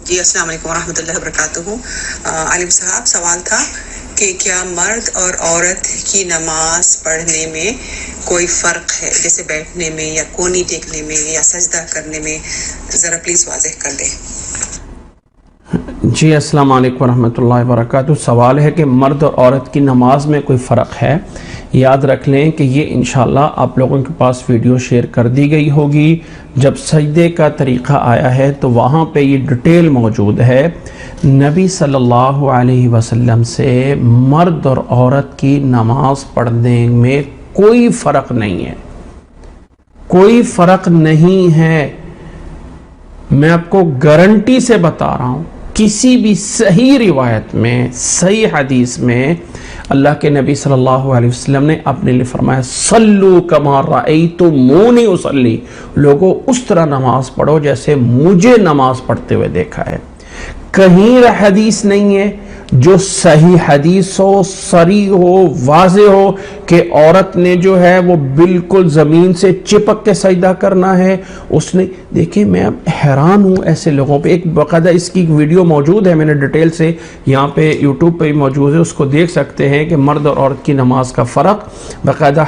جی السلام علیکم ورحمۃ اللہ وبرکاتہ۔ عالم صاحب، سوال تھا کہ کیا مرد اور عورت کی نماز پڑھنے میں کوئی فرق ہے، جیسے بیٹھنے میں یا کونی ٹیکنے میں یا سجدہ کرنے میں؟ ذرا پلیز واضح کر دیں۔ جی السلام علیکم ورحمۃ اللہ وبرکاتہ۔ سوال ہے کہ مرد اور عورت کی نماز میں کوئی فرق ہے؟ یاد رکھ لیں کہ یہ انشاءاللہ آپ لوگوں کے پاس ویڈیو شیئر کر دی گئی ہوگی۔ جب سجدے کا طریقہ آیا ہے تو وہاں پہ یہ ڈیٹیل موجود ہے۔ نبی صلی اللہ علیہ وسلم سے مرد اور عورت کی نماز پڑھنے میں کوئی فرق نہیں ہے، کوئی فرق نہیں ہے۔ میں آپ کو گارنٹی سے بتا رہا ہوں، کسی بھی صحیح روایت میں، صحیح حدیث میں اللہ کے نبی صلی اللہ علیہ وسلم نے اپنے لیے فرمایا صلو کما رأیتمونی اصلی، لوگوں اس طرح نماز پڑھو جیسے مجھے نماز پڑھتے ہوئے دیکھا ہے۔ کہیں حدیث نہیں ہے جو صحیح حدیث ہو، صریح ہو، واضح ہو کہ عورت نے جو ہے وہ بالکل زمین سے چپک کے سجدہ کرنا ہے۔ اس نے دیکھیں، میں اب حیران ہوں ایسے لوگوں پہ۔ ایک باقاعدہ اس کی ویڈیو موجود ہے، میں نے ڈیٹیل سے یہاں پہ یوٹیوب پہ بھی موجود ہے، اس کو دیکھ سکتے ہیں کہ مرد اور عورت کی نماز کا فرق باقاعدہ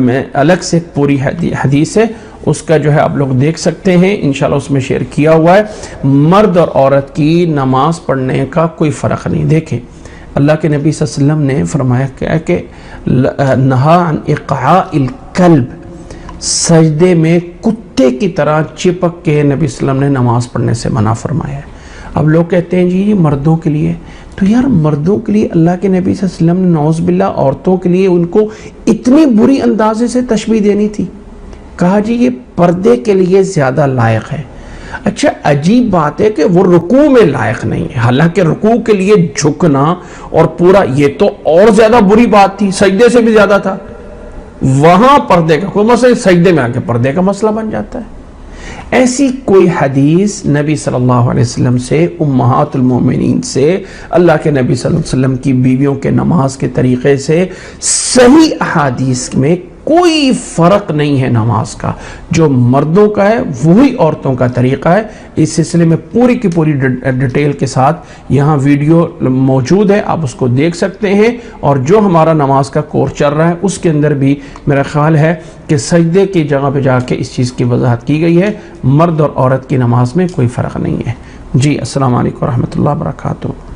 میں الگ سے پوری حدیث ہے، اس کا جو ہے آپ لوگ دیکھ سکتے ہیں، انشاءاللہ اس میں شیئر کیا ہوا ہے۔ مرد اور عورت کی نماز پڑھنے کا کوئی فرق نہیں۔ دیکھیں، اللہ کے نبی صلی اللہ علیہ وسلم نے فرمایا کیا کہ نہا عن اقعاء الکلب، سجدے میں کتے کی طرح چپک کے نبی صلی اللہ علیہ وسلم نے نماز پڑھنے سے منع فرمایا ہے۔ اب لوگ کہتے ہیں جی یہ مردوں کے لیے، تو یار مردوں کے لیے اللہ کے نبی صلی اللہ علیہ وسلم نے نعوذ باللہ عورتوں کے لیے ان کو اتنی بری اندازے سے تشبیہ دینی تھی؟ کہا جی یہ پردے کے لیے زیادہ لائق ہے۔ اچھا، عجیب بات ہے کہ وہ رکوع میں لائق نہیں ہے، حالانکہ رکوع کے لیے جھکنا اور پورا، یہ تو اور زیادہ بری بات تھی، سجدے سے بھی زیادہ تھا۔ وہاں پردے کا کوئی مسئلہ، سجدے میں آ کے پردے کا مسئلہ بن جاتا ہے۔ ایسی کوئی حدیث نبی صلی اللہ علیہ وسلم سے، امہات المومنین سے، اللہ کے نبی صلی اللہ علیہ وسلم کی بیویوں کے نماز کے طریقے سے صحیح احادیث میں کوئی فرق نہیں ہے نماز کا۔ جو مردوں کا ہے وہی عورتوں کا طریقہ ہے۔ اس سلسلے میں پوری کی پوری ڈیٹیل کے ساتھ یہاں ویڈیو موجود ہے، آپ اس کو دیکھ سکتے ہیں۔ اور جو ہمارا نماز کا کورس چل رہا ہے اس کے اندر بھی میرا خیال ہے کہ سجدے کی جگہ پہ جا کے اس چیز کی وضاحت کی گئی ہے۔ مرد اور عورت کی نماز میں کوئی فرق نہیں ہے۔ جی السلام علیکم ورحمۃ اللہ وبرکاتہ۔